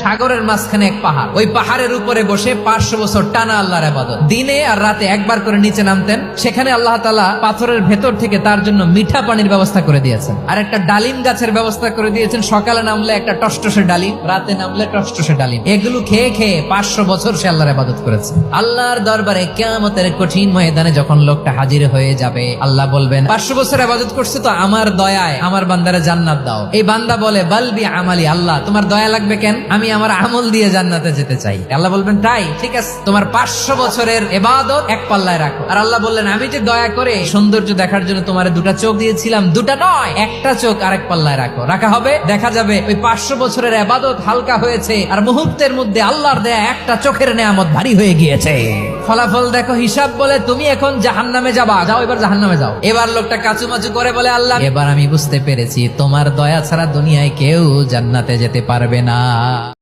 সাগরের মাঝখানে এক পাহাড়, ওই পাহাড়ের উপরে বসে 500 বছর টানা আল্লাহর ইবাদত। দিনে আর রাতে একবার করে নিচে নামতেন। সেখানে আল্লাহ তাআলা পাথরের ভেতর থেকে তার জন্য মিঠা পানির ব্যবস্থা করে দিয়েছেন, আর একটা ডালিম গাছের ব্যবস্থা করে দিয়েছেন। সকালে নামলে একটা টসটসে ডালিম, রাতে নামলে টসটসে ডালিম। এগুলো খেয়ে খেয়ে 500 বছর সে আল্লাহর ইবাদত করেছে। আল্লাহর দরবারে কিয়ামতের কঠিন ময়দানে যখন লোকটা হাজির হয়ে যাবে, আল্লাহ বলবেন 500 বছর ইবাদত করছে তো আমার দয়ায় আমার বান্দারে জান্নাত দাও। এই বান্দা বলে বালবি আমালি, আল্লাহ তোমার দয়া লাগবে কেন, আমি আমার আমল দিয়ে জান্নাতে যেতে চাই। আল্লাহ বলবেন তাই, ঠিক আছে, তোমার 500 বছরের ইবাদত এক পাল্লায় রাখো। আর আল্লাহ বললেন আমি যে দয়া করে সৌন্দর্য দেখার জন্য তোমার 2টা চোখ দিয়েছিলাম, 2টা নয়, একটা চোখ আরেক পাল্লায় রাখো। রাখা হবে, দেখা যাবে ওই 500 বছরের ইবাদত হালকা হয়েছে, আর মুহূর্তের মধ্যে আল্লাহর দেয়া একটা চোখের নেয়ামত ভারী হয়ে গিয়েছে। ফলাফল দেখো, হিসাব বলে তুমি এখন জাহান্নামে যাবা, যাও এবার জাহান্নামে যাও। এবার লোকটা কাচুমাচু করে বলে আল্লাহ এবার আমি বুঝতে পেরেছি তোমার দয়া ছাড়া দুনিয়ায় কেউ জান্নাতে যেতে পারবে না।